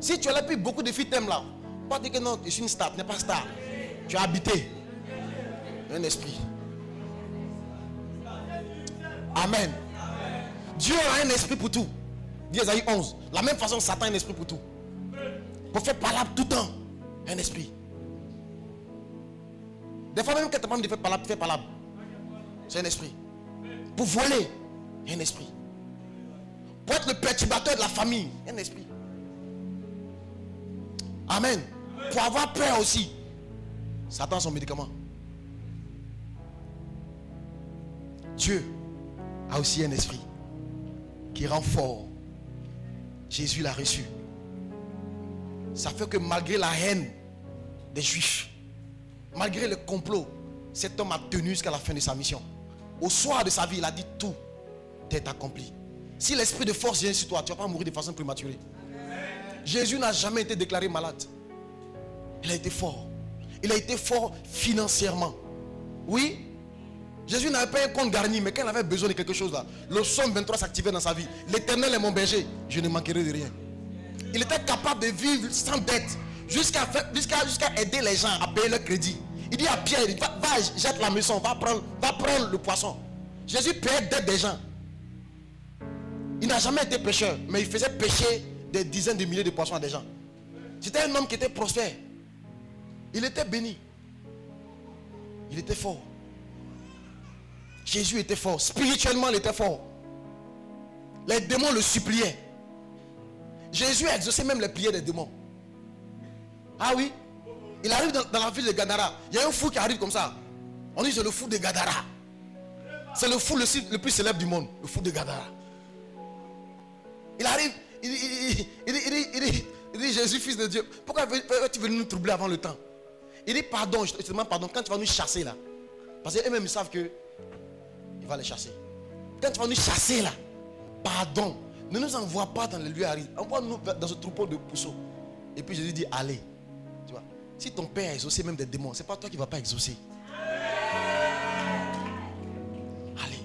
Si tu as là, puis beaucoup de filles t'aiment là. Pas dire que non, tu suis une star, tu n'es pas star. Tu as habité un esprit. Amen. Dieu a un esprit pour tout. Dis Ésaïe 11. La même façon, Satan a un esprit pour tout. Pour faire palabre tout le temps. Un esprit. Des fois même quand tu parles de faire palabre, tu fais palabre. C'est un esprit. Pour voler, un esprit. Pour être le perturbateur de la famille, un esprit. Amen. Pour avoir peur aussi. Satan a son médicament. Dieu a aussi un esprit qui rend fort. Jésus l'a reçu. Ça fait que malgré la haine des Juifs, malgré le complot, cet homme a tenu jusqu'à la fin de sa mission. Au soir de sa vie, il a dit tout est accompli. Si l'esprit de force vient sur toi, tu ne vas pas mourir de façon prématurée. Jésus n'a jamais été déclaré malade. Il a été fort. Il a été fort financièrement. Oui. Jésus n'avait pas un compte garni, mais quand il avait besoin de quelque chose là, le psaume 23 s'activait dans sa vie. L'Éternel est mon berger, je ne manquerai de rien. Il était capable de vivre sans dette, jusqu'à aider les gens à payer leur crédit. Il dit à Pierre, va jette la maison, va prendre le poisson. Jésus payait dette des gens. Il n'a jamais été pécheur, mais il faisait pécher des dizaines de milliers de poissons à des gens. C'était un homme qui était prospère. Il était béni. Il était fort. Jésus était fort. Spirituellement, il était fort. Les démons le suppliaient. Jésus a exaucé même les prières des démons. Ah oui. Il arrive dans la ville de Gadara. Il y a un fou qui arrive comme ça. On dit c'est le fou de Gadara. C'est le fou le plus célèbre du monde. Le fou de Gadara. Il arrive. Il dit Jésus, fils de Dieu, pourquoi tu veux nous troubler avant le temps? Il dit pardon, je te demande pardon quand tu vas nous chasser là. Parce qu'eux-mêmes ils savent que il va les chasser. Quand tu vas nous chasser là, pardon, ne nous envoie pas dans les lieux arides. Envoie-nous dans ce troupeau de pousseaux. Et puis Jésus dit allez. Tu vois, si ton père a exaucé même des démons, c'est pas toi qui ne vas pas exaucer. Allez.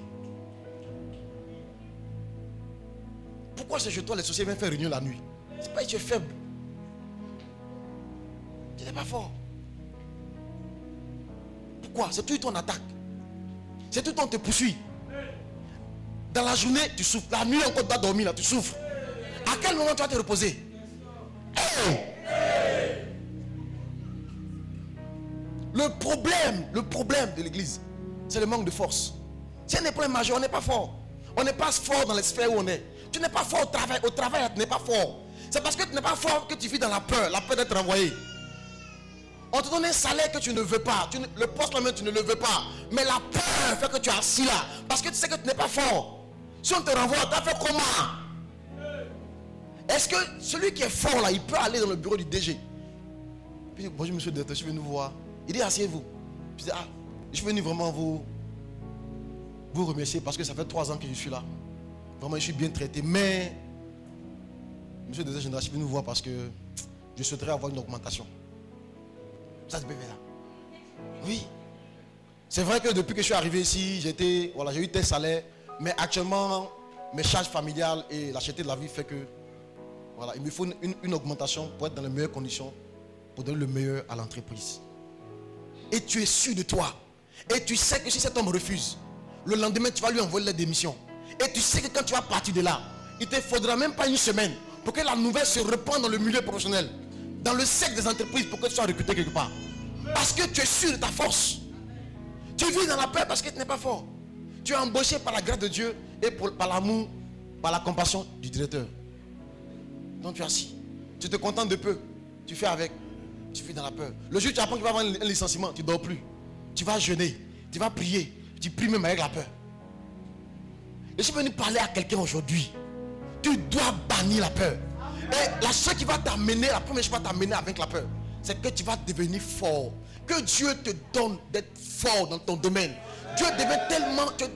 Pourquoi c'est chez toi les sorciers viennent faire réunion la nuit? C'est pas que tu es faible. Tu n'es pas fort. Pourquoi? C'est tout ton attaque. C'est tout ton te poursuit. Dans la journée, tu souffres. La nuit encore, tu dois dormir là, tu souffres. À quel moment tu vas te reposer? Le problème de l'église, c'est le manque de force. C'est un problème majeur, on n'est pas fort. On n'est pas fort dans les sphères où on est. Tu n'es pas fort au travail. Au travail, tu n'es pas fort. C'est parce que tu n'es pas fort que tu vis dans la peur d'être envoyé. On te donne un salaire que tu ne veux pas. Le poste là même, tu ne le veux pas. Mais la peur fait que tu es assis là. Parce que tu sais que tu n'es pas fort. Si on te renvoie, tu as fait comment? Est-ce que celui qui est fort là, il peut aller dans le bureau du DG? Puis bonjour monsieur le directeur, je suis venu vous voir. Il dit asseyez-vous. Je dis je suis venu vraiment vous remercier parce que ça fait 3 ans que je suis là. Vraiment je suis bien traité. Mais monsieur le directeur général, je suis venu vous voir parce que je souhaiterais avoir une augmentation. Ça se peut là. Oui. C'est vrai que depuis que je suis arrivé ici, j'ai eu tel salaire. Mais actuellement, mes charges familiales et la cherté de la vie fait que voilà, il me faut une augmentation pour être dans les meilleures conditions, pour donner le meilleur à l'entreprise. Et tu es sûr de toi. Et tu sais que si cet homme refuse, le lendemain tu vas lui envoyer la démission. Et tu sais que quand tu vas partir de là, il ne te faudra même pas une semaine pour que la nouvelle se répande dans le milieu professionnel, dans le cercle des entreprises pour que tu sois recruté quelque part. Parce que tu es sûr de ta force. Tu vis dans la peur parce que tu n'es pas fort. Tu es embauché par la grâce de Dieu et par l'amour, par la compassion du directeur. Donc tu es assis. Tu te contentes de peu. Tu fais avec. Tu vis dans la peur. Le jour où tu apprends qu'il va y avoir un licenciement, tu ne dors plus. Tu vas jeûner. Tu vas prier. Tu pries même avec la peur. Et je suis venu parler à quelqu'un aujourd'hui. Tu dois bannir la peur. Et la chose qui va t'amener, la première chose qui va t'amener avec la peur, c'est que tu vas devenir fort. Que Dieu te donne d'être fort dans ton domaine. Dieu devient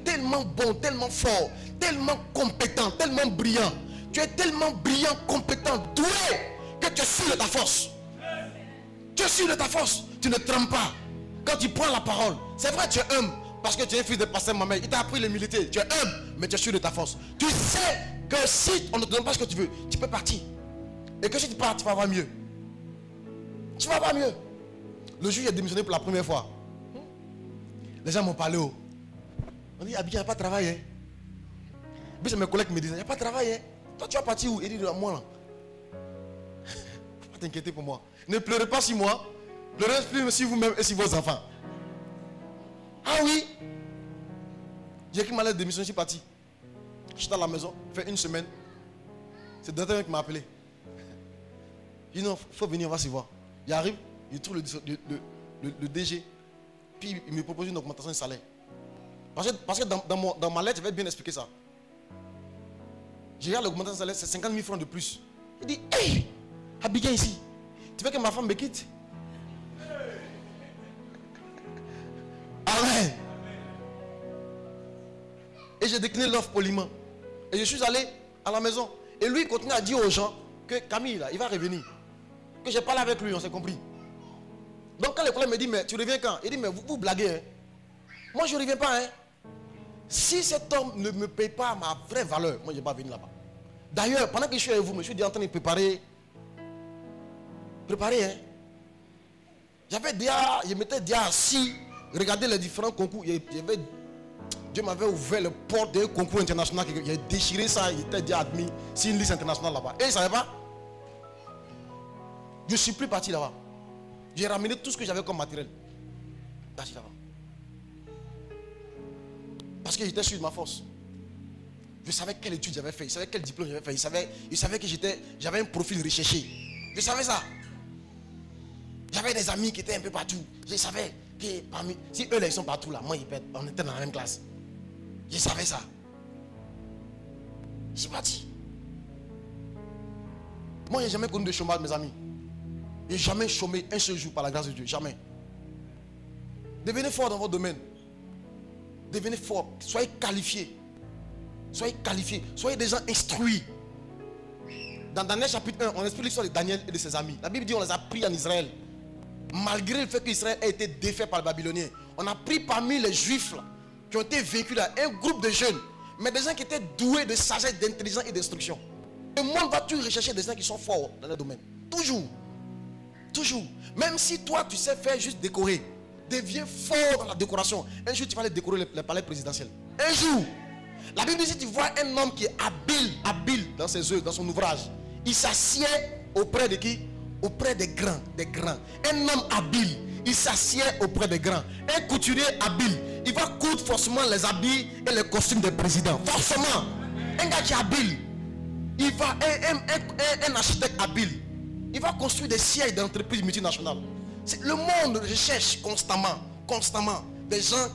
tellement bon, tellement fort, tellement compétent, tellement brillant. Tu es tellement brillant, compétent, doué, que tu es sûr de ta force. Tu es sûr de ta force. Tu ne trembles pas. Quand tu prends la parole, c'est vrai, tu es humble. Parce que tu es fils de pasteur Mohamed. Il t'a appris l'humilité. Tu es humble, mais tu es sûr de ta force. Tu sais que si on ne te donne pas ce que tu veux, tu peux partir. Et que si tu pars, tu vas avoir mieux. Tu vas avoir mieux. Le jour où j'ai démissionné pour la première fois, les gens m'ont parlé. On dit, Abidjan, il n'y a pas de travail. Hein. Puis mes collègues me disent, il n'y a pas de travail. Hein. Toi, tu vas partir où? Il dit, moi là. Faut pas t'inquiéter pour moi. Ne pleurez pas sur moi. Pleurez plus sur vous-même et sur vos enfants. Ah oui. J'ai écrit ma lettre de démission, je suis parti. J'étais à la maison, fait une semaine. C'est le directeur qui m'a appelé. Il dit non, il faut venir, on va se voir. Il arrive, il trouve le DG. Puis il me propose une augmentation de salaire. Parce que dans ma lettre, je vais bien expliquer ça. J'ai regardé l'augmentation de salaire, c'est 50 000 francs de plus. Il dit, hey, Abidjan ici, tu veux que ma femme me quitte? Amen. Et j'ai décliné l'offre poliment. Et je suis allé à la maison. Et lui, il continue à dire aux gens que Camille, là, il va revenir. Que j'ai parlé avec lui, on s'est compris. Donc quand les collègues me disent, mais tu reviens quand? Il dit, mais vous blaguez. Hein? Moi, je ne reviens pas. Hein? Si cet homme ne me paye pas ma vraie valeur, moi, je ne vais pas venir là-bas. D'ailleurs, pendant que je suis avec vous, je suis déjà en train de préparer. Hein? Je m'étais déjà assis, regarder les différents concours. Dieu m'avait ouvert le porte d'un concours international. Il a déchiré ça, il était déjà admis. C'est une liste internationale là-bas. Et il ne savait pas. Je ne suis plus parti là-bas. J'ai ramené tout ce que j'avais comme matériel. Parti là-bas. Parce que j'étais sûr de ma force. Je savais quelle étude j'avais fait. Je savais quel diplôme j'avais fait. Je savais que j'avais un profil recherché. Je savais ça. J'avais des amis qui étaient un peu partout. Je savais que parmi, si eux là, ils sont partout là, moi on était dans la même classe. Je savais ça. Je suis parti. Moi, je n'ai jamais connu de chômage, mes amis. Je n'ai jamais chômé un seul jour par la grâce de Dieu. Jamais. Devenez fort dans votre domaine. Devenez fort. Soyez qualifiés. Soyez qualifiés. Soyez des gens instruits. Dans Daniel chapitre 1, on explique l'histoire de Daniel et de ses amis. La Bible dit qu'on les a pris en Israël. Malgré le fait qu'Israël ait été défait par les Babyloniens. On a pris parmi les Juifs là, qui ont été vécus là, un groupe de jeunes. Mais des gens qui étaient doués de sagesse, d'intelligence et d'instruction. Le monde va toujours rechercher des gens qui sont forts dans le domaine. Toujours. Toujours. Même si toi tu sais faire juste décorer. Deviens fort dans la décoration. Un jour tu vas aller décorer le palais présidentiel. Un jour. La Bible dit, si tu vois un homme qui est habile dans ses œuvres, dans son ouvrage, il s'assied auprès de qui? Auprès des grands, Un homme habile, il s'assied auprès des grands. Un couturier habile, il va coudre forcément les habits et les costumes des présidents. Forcément. Un gars qui est habile, il va, un architecte habile, il va construire des sièges d'entreprises multinationales. Le monde recherche constamment des gens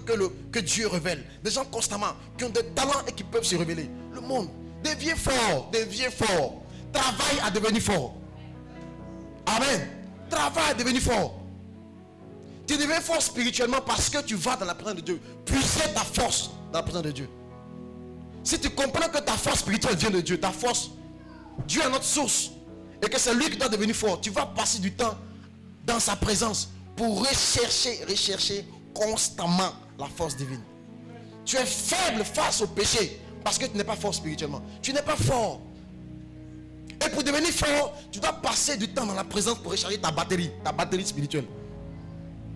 que Dieu révèle. Des gens constamment qui ont des talents et qui peuvent se révéler. Le monde devient fort. Travaille à devenir fort. Amen. Travaille à devenir fort. Tu deviens fort spirituellement parce que tu vas dans la présence de Dieu. Puiser ta force dans la présence de Dieu. Si tu comprends que ta force spirituelle vient de Dieu, ta force, Dieu est notre source, et que c'est lui qui doit devenir fort, tu vas passer du temps dans sa présence pour rechercher constamment la force divine. Tu es faible face au péché parce que tu n'es pas fort spirituellement. Tu n'es pas fort. Et pour devenir fort, tu dois passer du temps dans la présence pour recharger ta batterie spirituelle.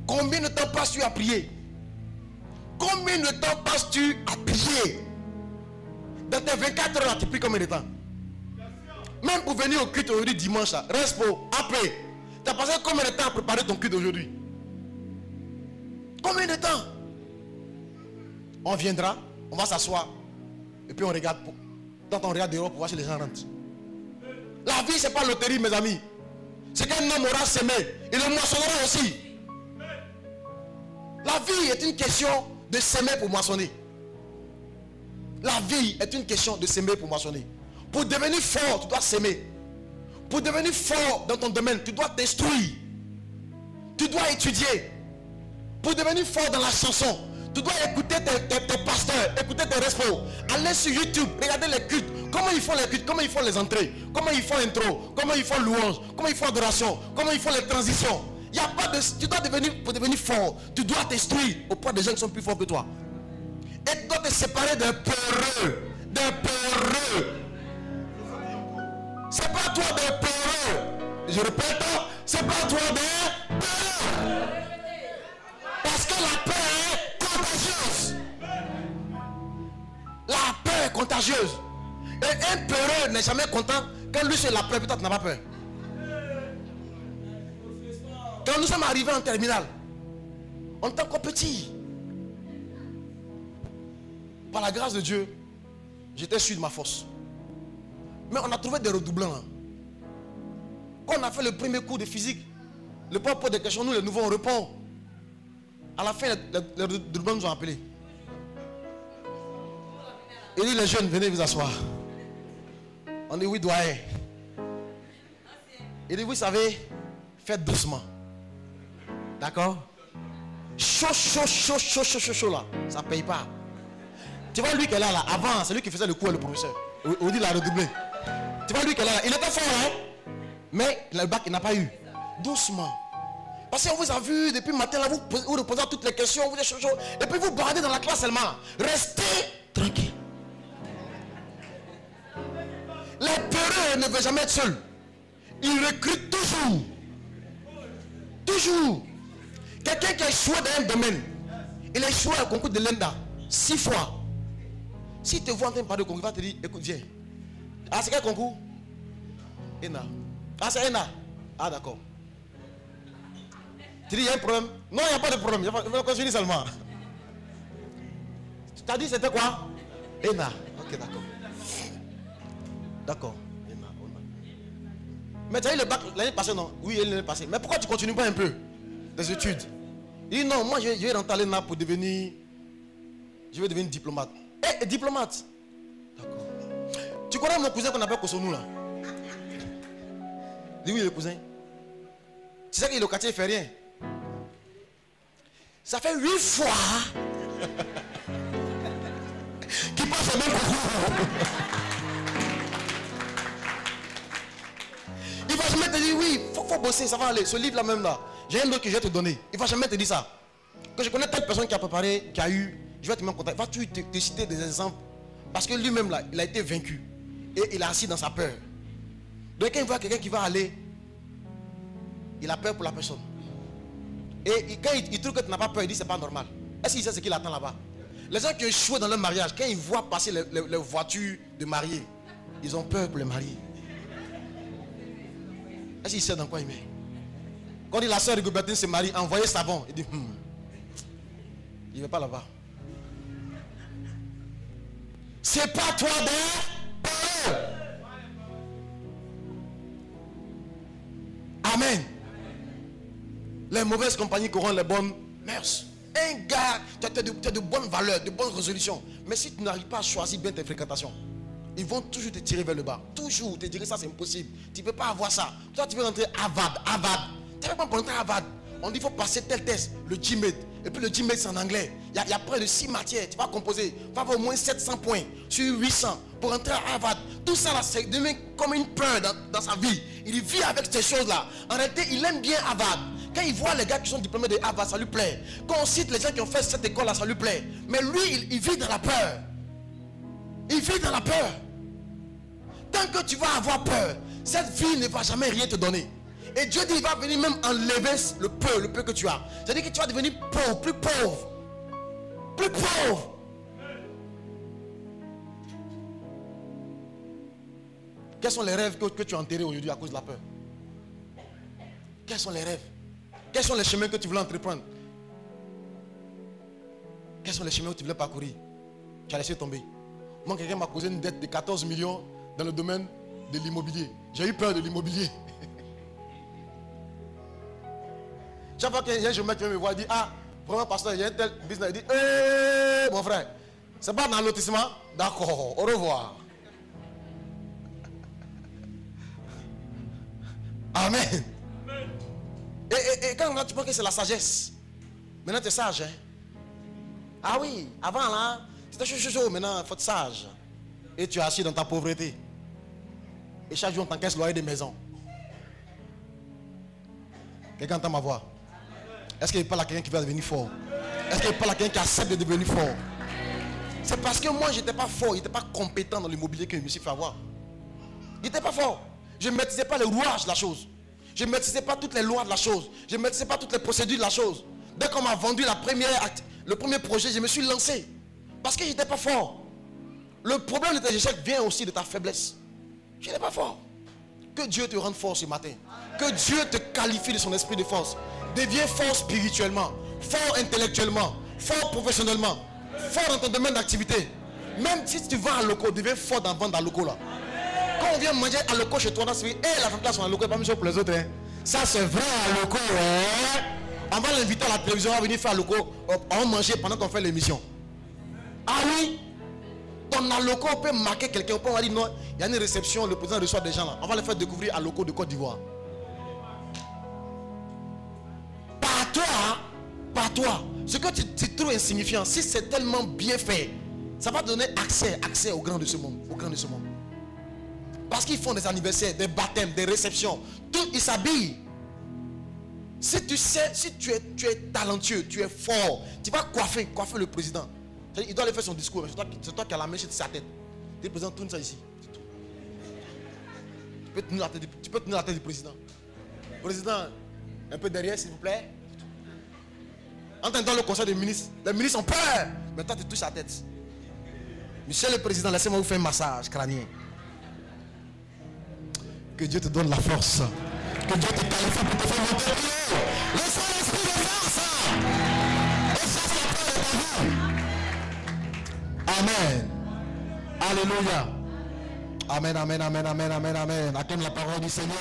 Combien de temps passes-tu à prier? Combien de temps passes-tu à prier? Dans tes 24 heures, tu pries combien de temps? Même pour venir au culte aujourd'hui dimanche, reste pour après. Tu as passé combien de temps à préparer ton culte aujourd'hui? Combien de temps? On viendra, on va s'asseoir et puis on regarde. Quand on regarde dehors pour voir si les gens rentrent. La vie, ce n'est pas loterie, mes amis. C'est qu'un homme aura semé, il le moissonnera aussi. La vie est une question de semer pour moissonner. La vie est une question de semer pour moissonner. Pour devenir fort, tu dois s'aimer. Pour devenir fort dans ton domaine, tu dois t'instruire. Tu dois étudier. Pour devenir fort dans la chanson, tu dois écouter tes pasteurs, écouter tes responsables. Aller sur YouTube, regarder les cultes. Comment ils font les cultes, comment ils font les entrées, comment ils font l'intro, comment ils font louange, comment ils font adoration, comment ils font les transitions. Il y a pas de, tu dois devenir, pour devenir fort, tu dois t'instruire auprès des gens qui sont plus forts que toi. Et tu dois te séparer des peureux. Des peureux. C'est pas toi des peureux. Je répète, c'est pas toi de peur. Parce que la peur est contagieuse. La peur est contagieuse. Et un peureux n'est jamais content quand lui c'est la peur, peut-être n'a pas peur. Quand nous sommes arrivés en terminale, on était encore petit. Par la grâce de Dieu, j'étais sûr de ma force. Mais on a trouvé des redoublants. Hein. Quand on a fait le premier cours de physique, le pauvre pose des questions, nous les nouveaux on répond. À la fin, les redoublants nous ont appelés. Il dit les jeunes, venez vous asseoir. On dit oui, doyen. Il dit, vous savez, faites doucement. D'accord? Chaud là, ça ne paye pas. Tu vois lui qui est là, avant, c'est lui qui faisait le cours, le professeur. On dit la redoublé. Tu vois lui qui est là, il était fort, hein? Mais le bac, il n'a pas eu. Doucement. Parce qu'on vous a vu depuis le matin, là, vous reposez toutes les questions, vous êtes chaud. Et puis vous bardez dans la classe seulement. Restez tranquille. Les peureux ne veulent jamais être seuls. Ils recrutent toujours. Toujours. Quelqu'un qui a échoué dans un domaine, il a échoué au concours de l'ENDA 6 fois. Si te voit en train de parler de concours, il va te dire, écoute, viens. Ah, c'est quel concours? ENA. Ah, c'est ENA. Ah, d'accord. Tu dis, il y a un problème? Non, il n'y a pas de problème. Il va continuer seulement. Tu as dit, c'était quoi? ENA. Ok, d'accord. D'accord. ENA. Mais tu as eu le bac l'année passée, non? Oui, l'année passée. Mais pourquoi tu ne continues pas un peu les études? Il dit, non, moi, je vais rentrer à l'ENA pour devenir... Je vais devenir diplomate. Eh, diplomate? D'accord. Tu connais mon cousin qu'on appelle Kosonou, là? Dis oui, le cousin. Tu sais qu'il est au quartier, il ne fait rien. Ça fait 8 fois qu'il passe au même concours. Il va jamais te dire oui, faut bosser, ça va aller. Ce livre là même là, j'ai un autre que je vais te donner. Il va jamais te dire ça. Que je connais telle personne qui a préparé, qui a eu, je vais te mettre en contact. Va-tu te citer des exemples? Parce que lui-même là, il a été vaincu. Et il est assis dans sa peur. Donc quand il voit quelqu'un qui va aller, il a peur pour la personne. Et quand il trouve que tu n'as pas peur, il dit c'est pas normal. Est-ce qu'il sait ce qu'il attend là-bas? Les gens qui ont échoué dans leur mariage, quand ils voient passer les voitures de mariés, ils ont peur pour les mariés. Est-ce qu'il sait dans quoi il met? Quand la soeur de Gobertine se marie, envoyez savon. Il dit il ne va pas là-bas. C'est pas toi de peur. Amen. Les mauvaises compagnies corrompent les bonnes mœurs. Un gars, tu as de bonnes valeurs, de bonnes résolutions. Mais si tu n'arrives pas à choisir bien tes fréquentations, ils vont toujours te tirer vers le bas. Toujours te dire ça c'est impossible. Tu ne peux pas avoir ça. Toi tu veux rentrer Harvard. Tu ne peux pas rentrer Harvard. On dit qu'il faut passer tel test, le GMAT. Et puis le GMAT c'est en anglais. Il y a près de 6 matières. Tu vas composer. Tu vas avoir au moins 700 points sur 800 pour rentrer à Harvard. Tout ça là, c'est devenu comme une peur dans sa vie. Il vit avec ces choses-là. En réalité, il aime bien Harvard. Quand il voit les gars qui sont diplômés de Harvard, ça lui plaît. Quand on cite les gens qui ont fait cette école-là, ça lui plaît. Mais lui, il vit dans la peur. Il vit dans la peur. Tant que tu vas avoir peur, cette vie ne va jamais rien te donner. Et Dieu dit, il va venir même enlever le peu que tu as. C'est-à-dire que tu vas devenir pauvre, plus pauvre. Plus pauvre. Quels sont les rêves que tu as enterrés aujourd'hui à cause de la peur? Quels sont les rêves? Quels sont les chemins que tu voulais entreprendre? Quels sont les chemins que tu voulais parcourir? Tu as laissé tomber. Moi, quelqu'un m'a causé une dette de 14 millions dans le domaine de l'immobilier. J'ai eu peur de l'immobilier. Chaque fois qu'il y a un chemin qui vient me voir, il dit, ah, vraiment pasteur, il y a un tel business. Il dit, hé, mon frère, c'est pas dans le lotissement? D'accord, au revoir. Amen. Et quand tu penses que c'est la sagesse, maintenant tu es sage. Hein? Ah oui, avant là, c'était chaud, maintenant il faut être sage. Et tu es assis dans ta pauvreté. Et chaque jour on t'encaisse loyer de maison. Quelqu'un entend ma voix? Est-ce qu'il parle à quelqu'un qui va devenir fort? Est-ce qu'il parle à quelqu'un qui accepte de devenir fort? C'est parce que moi j'étais pas fort, j'étais pas compétent dans l'immobilier que je me suis fait avoir. Il n'était pas fort. Je ne maîtrisais pas les rouages de la chose. Je ne maîtrisais pas toutes les lois de la chose. Je ne maîtrisais pas toutes les procédures de la chose. Dès qu'on m'a vendu le premier projet, je me suis lancé. Parce que je n'étais pas fort. Le problème de tes échecs vient aussi de ta faiblesse. Je n'étais pas fort. Que Dieu te rende fort ce matin. Que Dieu te qualifie de son esprit de force. Deviens fort spirituellement, fort intellectuellement, fort professionnellement, fort dans ton domaine d'activité. Même si tu vends à loco, deviens fort dans vendre à loco là. Quand on vient manger à loco chez toi, on se dit, la femme sont à loco, pas même chose pour les autres. Hein. Ça c'est vrai à loco. Hein. On va l'inviter à la télévision, on va venir faire à loco, on va manger pendant qu'on fait l'émission. Ah oui, ton aloco on peut marquer quelqu'un, on peut dire non, il y a une réception, le président reçoit des gens là. On va les faire découvrir à loco de Côte d'Ivoire. Par toi, ce que tu trouves insignifiant, si c'est tellement bien fait, ça va donner accès aux grands de ce monde. Parce qu'ils font des anniversaires, des baptêmes, des réceptions. Tout, ils s'habillent. Si tu sais, si tu es talentueux, tu es fort, tu vas coiffer le président. Il doit aller faire son discours. C'est toi qui as la main sur sa tête. Le président tourne ça ici. Tu peux tenir la tête du président. Président, un peu derrière s'il vous plaît. Entre dans le conseil des ministres, les ministres ont peur. Mais toi tu touches la tête. Monsieur le président, laissez-moi vous faire un massage crânien. Que Dieu te donne la force. Que Dieu te qualifie pour te faire monter. Laissez l'esprit de force. Et ça c'est la Amen. Alléluia. Amen, amen, amen, amen, amen, amen. Acclame la parole du Seigneur.